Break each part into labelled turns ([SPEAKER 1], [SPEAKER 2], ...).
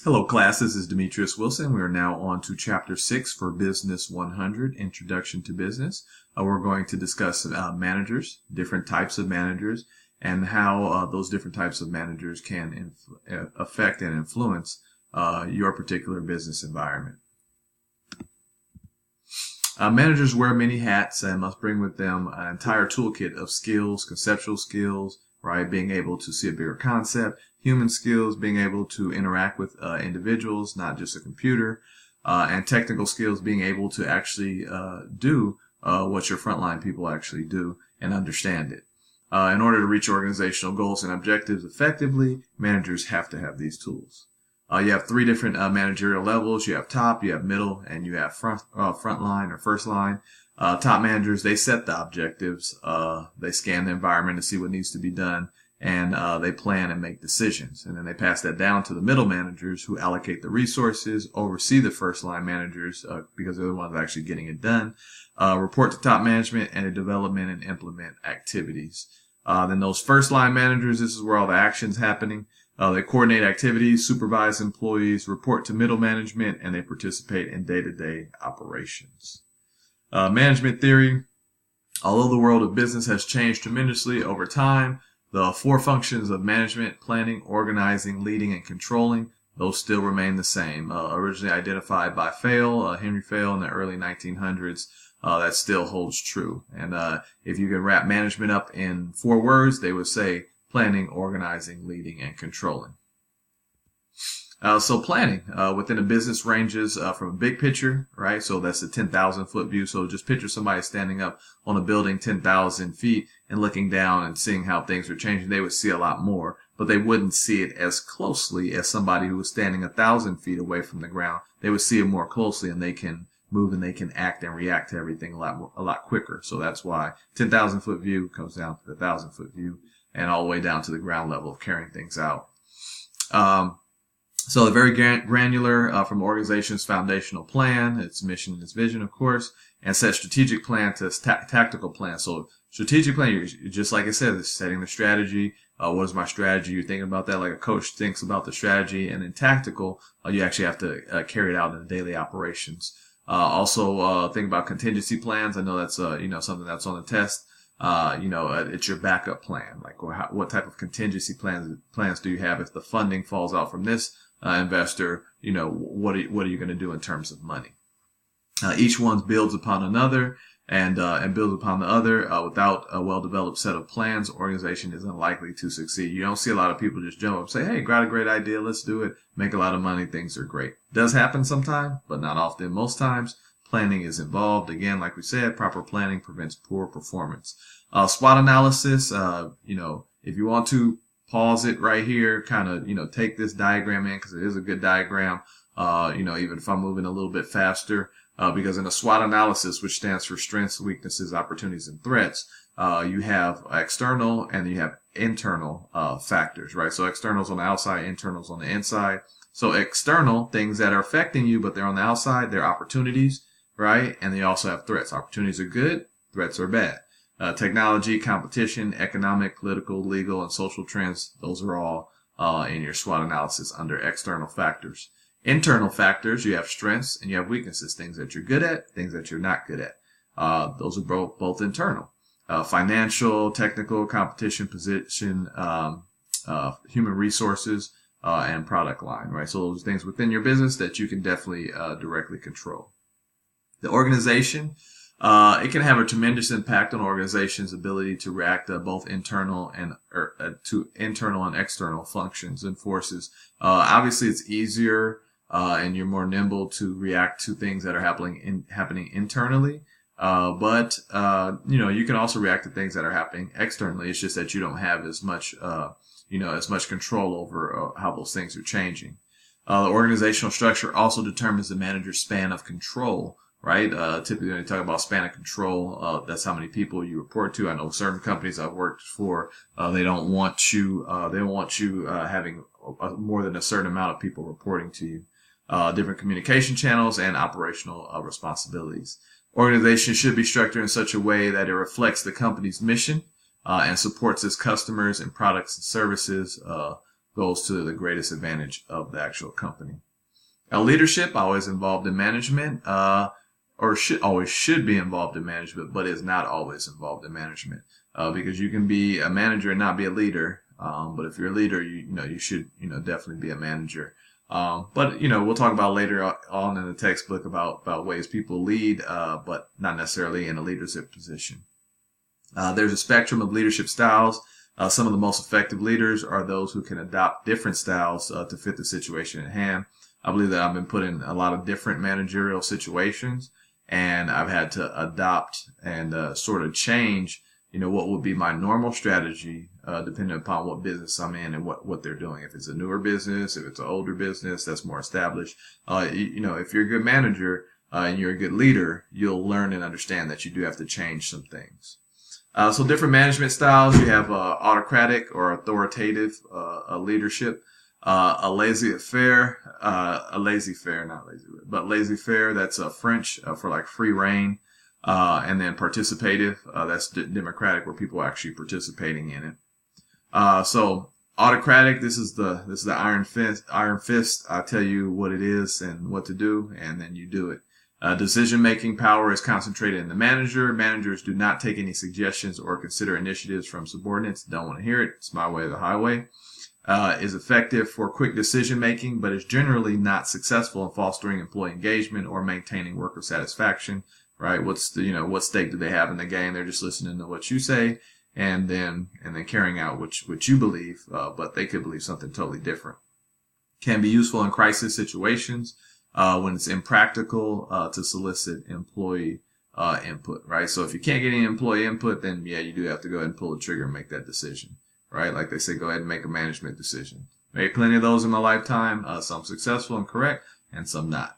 [SPEAKER 1] Hello class, this is Demetrius Wilson. We are now on to Chapter 6 for Business 100, Introduction to Business. We're going to discuss managers, different types of managers, and how those different types of managers can affect and influence your particular business environment. Managers wear many hats and must bring with them an entire toolkit of skills, conceptual skills, right? Being able to see a bigger concept, human skills, being able to interact with individuals, not just a computer, and technical skills, being able to actually do what your frontline people actually do and understand it. In order to reach organizational goals and objectives effectively, managers have to have these tools. You have three different managerial levels. You have top, you have middle, and you have front line or first line. Top managers, they set the objectives. They scan the environment to see what needs to be done, and they plan and make decisions. And then they pass that down to the middle managers, who allocate the resources, oversee the first line managers because they're the ones actually getting it done, report to top management, and development and implement activities. Then those first line managers, this is where all the action's happening. They coordinate activities, supervise employees, report to middle management, and they participate in day-to-day operations. Management theory. Although the world of business has changed tremendously over time, the four functions of management: planning, organizing, leading, and controlling, those still remain the same. Originally identified by Henry Fayol in the early 1900s, that still holds true. And if you can wrap management up in 4 words, they would say planning, organizing, leading, and controlling. So planning within a business ranges from a big picture, right? So that's the 10,000 foot view. So just picture somebody standing up on a building 10,000 feet and looking down and seeing how things are changing. They would see a lot more, but they wouldn't see it as closely as somebody who was standing 1,000 feet away from the ground. They would see it more closely, and they can move and they can act and react to everything a lot quicker. So that's why 10,000 foot view comes down to the 1,000 foot view, and all the way down to the ground level of carrying things out. So very granular from organization's foundational plan, its mission and its vision, of course, and set strategic plan to tactical plan. So strategic plan, you're just like I said, is setting the strategy. What is my strategy? You're thinking about that like a coach thinks about the strategy. And then tactical, you actually have to carry it out in the daily operations. Also think about contingency plans. I know that's something that's on the test. It's your backup plan. Like, what type of contingency plans do you have if the funding falls out from this investor? What are you going to do in terms of money? Each one builds upon another and builds upon the other. Without a well-developed set of plans, organization is unlikely to succeed. You don't see a lot of people just jump up and say, "Hey, got a great idea, let's do it, make a lot of money, things are great." Does happen sometime, but not often. Most times, planning is involved. Again, like we said, proper planning prevents poor performance. SWOT analysis, if you want to pause it right here, kind of, take this diagram in, because it is a good diagram, even if I'm moving a little bit faster, because in a SWOT analysis, which stands for strengths, weaknesses, opportunities, and threats, you have external and you have internal factors, right? So externals on the outside, internals on the inside. So external, things that are affecting you, but they're on the outside, they're opportunities, right? And they also have threats. Opportunities are good, threats are bad. Technology, competition, economic, political, legal, and social trends, those are all in your SWOT analysis under external factors. Internal factors, you have strengths and you have weaknesses, things that you're good at, things that you're not good at. Those are both internal. Financial, technical, competition, position, human resources, and product line, right? So those are things within your business that you can definitely directly control. The organization, it can have a tremendous impact on organization's ability to react to both internal and external functions and forces. Obviously, it's easier and you're more nimble to react to things that are happening internally. But you can also react to things that are happening externally. It's just that you don't have as much control over how those things are changing. The organizational structure also determines the manager's span of control. Right? Typically when you talk about span of control, that's how many people you report to. I know certain companies I've worked for, they don't want you having more than a certain amount of people reporting to you. Different communication channels and operational responsibilities. Organization should be structured in such a way that it reflects the company's mission and supports its customers and products and services goes to the greatest advantage of the actual company. Leadership, always involved in management, or should be involved in management, but is not always involved in management, because you can be a manager and not be a leader. But if you're a leader, you should, definitely be a manager. But we'll talk about later on in the textbook about ways people lead, but not necessarily in a leadership position. There's a spectrum of leadership styles. Some of the most effective leaders are those who can adopt different styles to fit the situation at hand. I believe that I've been put in a lot of different managerial situations, and I've had to adopt and sort of change, what would be my normal strategy, depending upon what business I'm in and what they're doing. If it's a newer business, if it's an older business that's more established, if you're a good manager and you're a good leader, you'll learn and understand that you do have to change some things. So different management styles. You have autocratic or authoritative leadership. Laissez-faire, that's French for like free reign, and then participative, that's democratic, where people are actually participating in it. So autocratic, this is the iron fist. I tell you what it is and what to do, and then you do it. Decision-making power is concentrated in the manager. Managers do not take any suggestions or consider initiatives from subordinates. Don't want to hear it. It's my way or the highway. Is effective for quick decision-making, but is generally not successful in fostering employee engagement or maintaining worker satisfaction, right? What stake do they have in the game? They're just listening to what you say and then carrying out what you believe, but they could believe something totally different. Can be useful in crisis situations, when it's impractical, to solicit employee input, right? So if you can't get any employee input, then yeah, you do have to go ahead and pull the trigger and make that decision. Right? Like they say, go ahead and make a management decision. Made plenty of those in my lifetime, some successful and correct, and some not.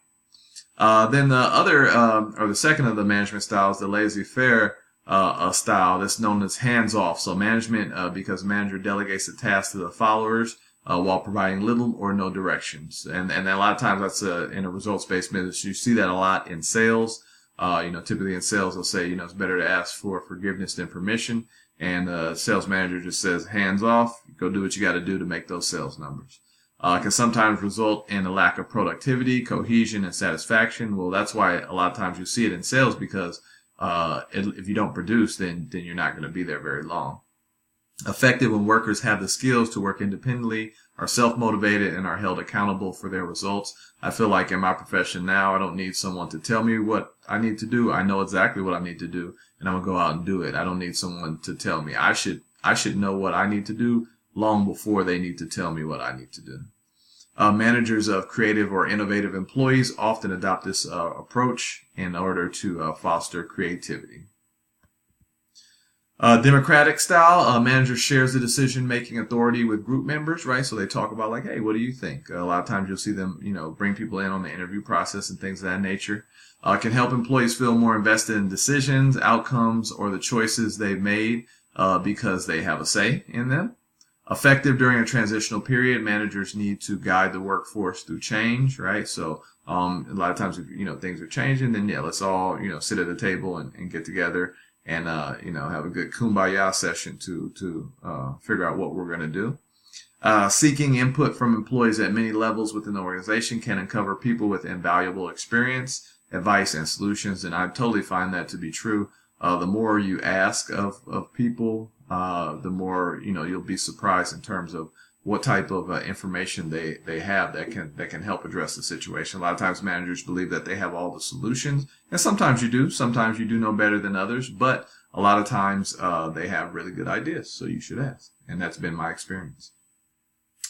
[SPEAKER 1] Then the other, or the second of the management styles, the laissez-faire style, that's known as hands-off. So management, because the manager delegates the task to the followers while providing little or no directions. And a lot of times that's in a results-based business. You see that a lot in sales. Typically in sales, they'll say, it's better to ask for forgiveness than permission. And the sales manager just says, hands off, go do what you got to do to make those sales numbers. Can sometimes result in a lack of productivity, cohesion, and satisfaction. Well, that's why a lot of times you see it in sales, because if you don't produce, then you're not going to be there very long. Effective when workers have the skills to work independently, are self-motivated, and are held accountable for their results. I feel like in my profession now, I don't need someone to tell me what I need to do. I know exactly what I need to do, and I'm going to go out and do it. I don't need someone to tell me. I should know what I need to do long before they need to tell me what I need to do. Managers of creative or innovative employees often adopt this approach in order to foster creativity. Democratic style, manager shares the decision-making authority with group members, right? So they talk about like, hey, what do you think? A lot of times you'll see them, bring people in on the interview process and things of that nature. Can help employees feel more invested in decisions, outcomes, or the choices they've made because they have a say in them. Effective during a transitional period, managers need to guide the workforce through change, right? So a lot of times if things are changing, then yeah, let's all sit at a table and get together and have a good kumbaya session to figure out what we're going to do. Seeking input from employees at many levels within the organization can uncover people with invaluable experience, advice, and solutions, and I totally find that to be true. The more you ask of people, the more you'll be surprised in terms of what type of information they have that can help address the situation. A lot of times managers believe that they have all the solutions, and sometimes you do. Sometimes you do know better than others, but a lot of times they have really good ideas, so you should ask, and that's been my experience.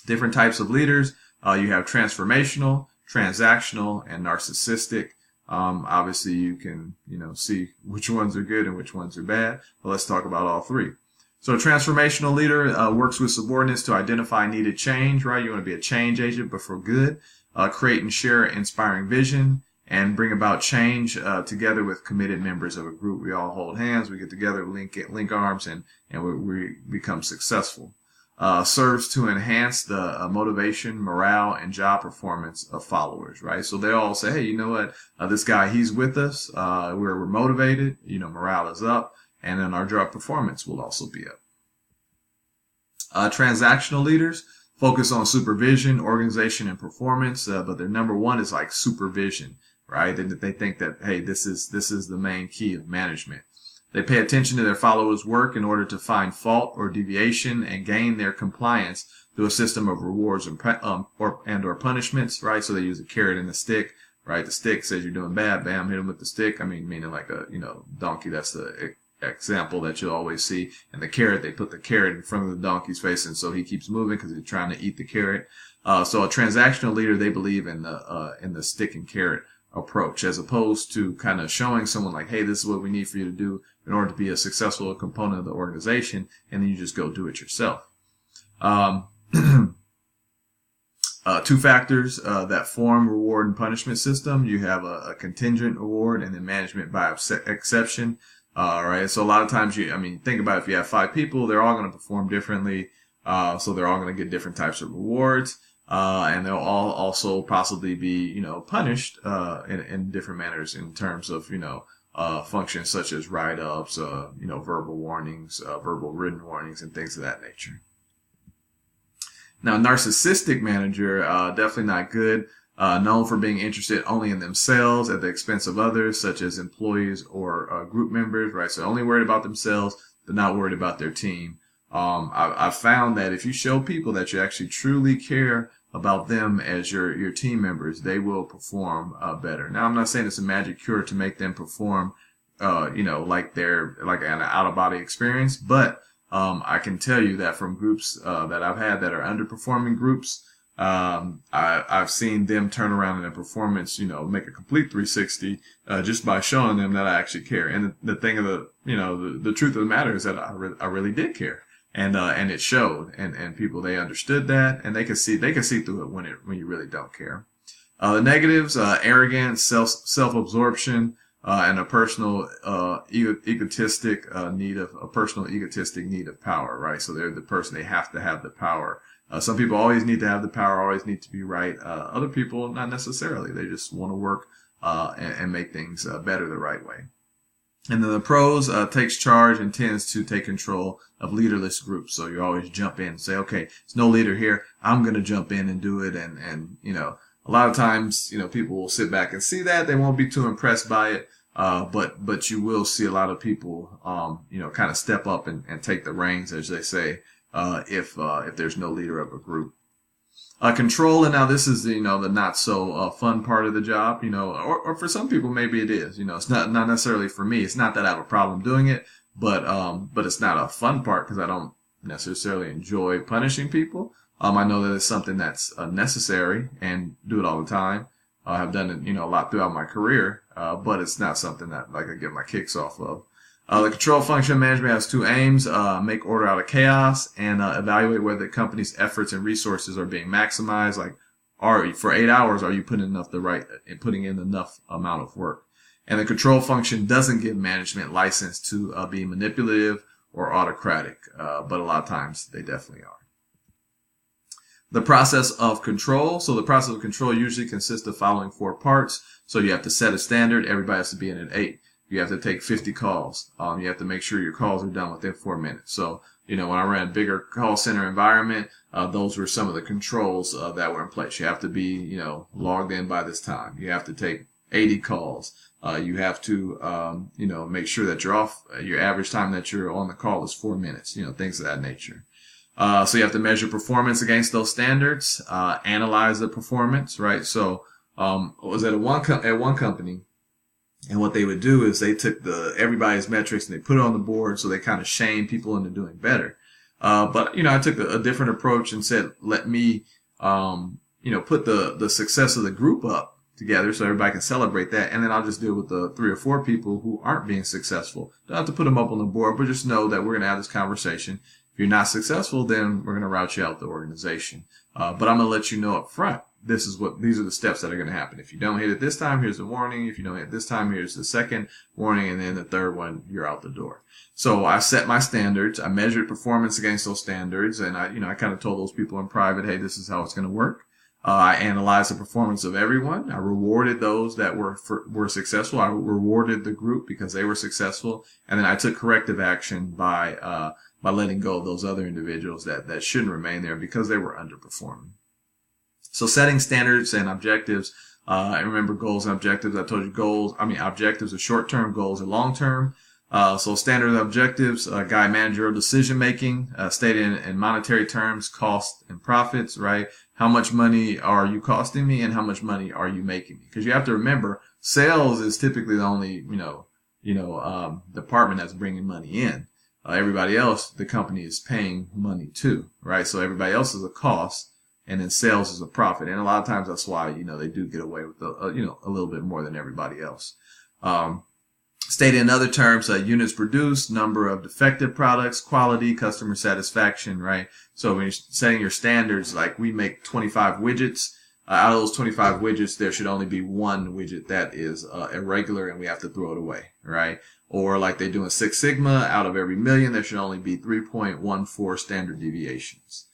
[SPEAKER 1] Different types of leaders. You have transformational, transactional, and narcissistic. Obviously, you can see which ones are good and which ones are bad, but let's talk about all three. So a transformational leader works with subordinates to identify needed change, right? You want to be a change agent, but for good. Create and share inspiring vision and bring about change together with committed members of a group. We all hold hands, we get together, link arms, and we become successful. Serves to enhance the motivation, morale, and job performance of followers, right? So they all say, hey, you know what? This guy, he's with us. We're motivated. Morale is up. And then our job performance will also be up. Transactional leaders focus on supervision, organization, and performance, but their number one is like supervision, right? They think that, hey, this is the main key of management. They pay attention to their followers' work in order to find fault or deviation and gain their compliance through a system of rewards or punishments, right? So they use a carrot and a stick, right? The stick says you're doing bad, bam, hit them with the stick. I mean, meaning like a, donkey. That's the example that you'll always see. And the carrot, they put the carrot in front of the donkey's face, and so he keeps moving because he's trying to eat the carrot. So a transactional leader, they believe in the stick and carrot approach, as opposed to kind of showing someone like, hey, this is what we need for you to do in order to be a successful component of the organization, and then you just go do it yourself. Two factors that form reward and punishment system. You have a contingent reward and then management by exception. Right. So a lot of times think about it, if you have 5 people, they're all going to perform differently. So they're all going to get different types of rewards. And they'll all also possibly be, punished, in different manners in terms of, functions such as write-ups, verbal warnings, verbal written warnings, and things of that nature. Now, narcissistic manager, definitely not good, known for being interested only in themselves at the expense of others, such as employees or group members, right? So only worried about themselves, but not worried about their team. I've found that if you show people that you actually truly care about them as your team members, they will perform better. Now, I'm not saying it's a magic cure to make them perform, like they're like an out-of-body experience, but I can tell you that from groups that I've had that are underperforming groups, I've seen them turn around in their performance, make a complete 360 just by showing them that I actually care. And the thing of the truth of the matter is that I really did care. And it showed, and people, they understood that, and they can see through it when you really don't care. The negatives, arrogance, self-absorption, and a personal, egotistic need of power, right? So they're the person, they have to have the power. Some people always need to have the power, always need to be right. Other people, not necessarily. They just want to work, and make things, better the right way. And then the pros, takes charge and tends to take control of leaderless groups. So you always jump in and say, okay, there's no leader here. I'm going to jump in and do it. And, a lot of times, people will sit back and see that. They won't be too impressed by it. But you will see a lot of people, kind of step up and take the reins, as they say, if there's no leader of a group. Control, and now this is the not so fun part of the job, or for some people maybe it is, it's not necessarily for me. It's not that I have a problem doing it, but it's not a fun part because I don't necessarily enjoy punishing people. I know that it's something that's necessary and do it all the time. I have done it, a lot throughout my career, but it's not something that I get my kicks off of. The control function management has 2 aims: make order out of chaos, and evaluate whether the company's efforts and resources are being maximized. Like, for 8 hours, are you putting in enough amount of work? And the control function doesn't give management license to be manipulative or autocratic, but a lot of times they definitely are. The process of control. So the process of control usually consists of following 4 parts. So you have to set a standard. Everybody has to be in at 8. You have to take 50 calls. You have to make sure your calls are done within 4 minutes. So, when I ran a bigger call center environment, those were some of the controls that were in place. You have to be, logged in by this time. You have to take 80 calls. You have to, make sure that you're off. Your average time that you're on the call is 4 minutes, things of that nature. So you have to measure performance against those standards, analyze the performance, right? So, I was at one company, and what they would do is they took everybody's metrics and they put it on the board, so they kind of shame people into doing better. But I took a different approach and said, let me, put the success of the group up together so everybody can celebrate that, and then I'll just deal with the 3 or 4 people who aren't being successful. Don't have to put them up on the board, but just know that we're going to have this conversation. If you're not successful, then we're going to route you out the organization. But I'm going to let you know up front. These are the steps that are going to happen. If you don't hit it this time, here's the warning. If you don't hit it this time, here's the second warning. And then the third one, you're out the door. So I set my standards. I measured performance against those standards. And I kind of told those people in private, hey, this is how it's going to work. I analyzed the performance of everyone. I rewarded those that were successful. I rewarded the group because they were successful. And then I took corrective action by, by letting go of those other individuals that shouldn't remain there because they were underperforming. So setting standards and objectives. I remember goals and objectives. I told you objectives are short-term, goals are long-term. So standard objectives guide managerial decision making, stated in monetary terms, cost and profits, right? How much money are you costing me and how much money are you making me? Because you have to remember, sales is typically the only, department that's bringing money in. Everybody else, the company is paying money to, right? So everybody else is a cost, and then sales is a profit. And a lot of times that's why, they do get away with, a little bit more than everybody else. Stated in other terms, units produced, number of defective products, quality, customer satisfaction, right? So when you're setting your standards, like we make 25 widgets, out of those 25 widgets, there should only be one widget that is irregular and we have to throw it away, right? Or like they do in Six Sigma, out of every million, there should only be 3.14 standard deviations.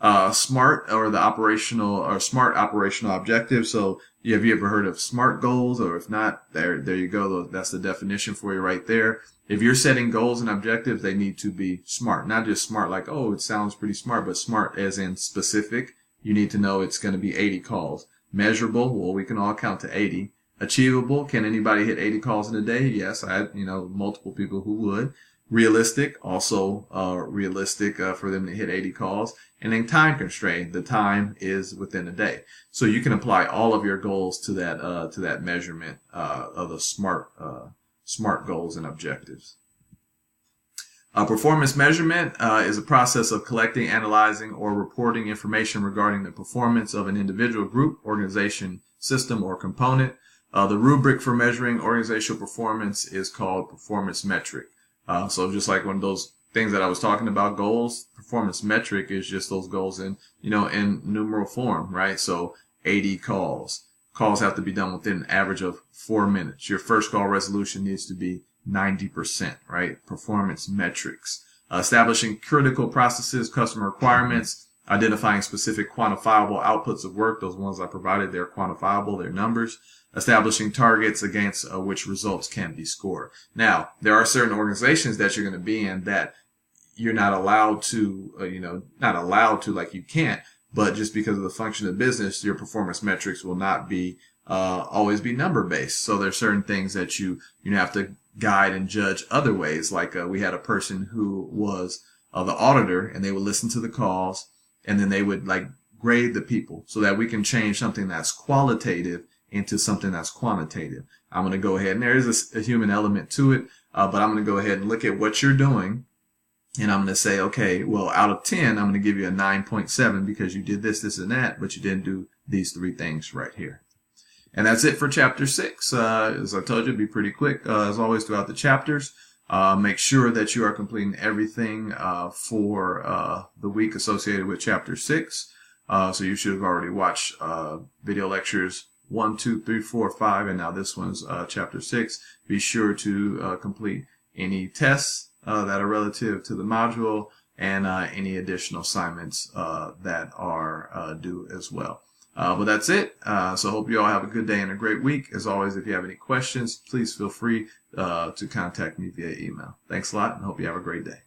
[SPEAKER 1] SMART SMART operational objectives. So have you ever heard of SMART goals? Or if not, there you go. That's the definition for you right there. If you're setting goals and objectives, they need to be SMART, not just SMART like, oh, it sounds pretty smart, but SMART as in specific. You need to know it's going to be 80 calls. Measurable, well, we can all count to 80. Achievable, can anybody hit 80 calls in a day? Yes, I had, multiple people who would. Realistic, also realistic for them to hit 80 calls. And then time constrained, the time is within a day. So you can apply all of your goals to that measurement of the SMART goals and objectives. Performance measurement is a process of collecting, analyzing, or reporting information regarding the performance of an individual, group, organization, system, or component. The rubric for measuring organizational performance is called performance metric. So just like one of those things that I was talking about, goals, performance metric is just those goals in numeral form, right? So 80 calls. Calls have to be done within an average of 4 minutes. Your first call resolution needs to be 90%, right? Performance metrics. Establishing critical processes, customer requirements, identifying specific quantifiable outputs of work. Those ones I provided, they're quantifiable, they're numbers. Establishing targets against which results can be scored. Now, there are certain organizations that you're going to be in that you're not allowed to, like you can't, but just because of the function of the business, your performance metrics will not be always be number based. So there's certain things that you have to guide and judge other ways. Like we had a person who was the auditor, and they would listen to the calls, and then they would like grade the people so that we can change something that's qualitative into something that's quantitative. I'm going to go ahead, and there is a human element to it, but I'm going to go ahead and look at what you're doing, and I'm going to say, okay, well, out of 10, I'm going to give you a 9.7 because you did this, this, and that, but you didn't do these 3 things right here. And that's it for chapter 6. As I told you, it'd be pretty quick, as always, throughout the chapters. Make sure that you are completing everything for the week associated with chapter 6. So you should have already watched video lectures 1, 2, 3, 4, 5, and now this one's chapter 6. Be sure to complete any tests that are relative to the module and any additional assignments that are due as well. But that's it. So hope you all have a good day and a great week. As always, if you have any questions, please feel free to contact me via email. Thanks a lot, and hope you have a great day.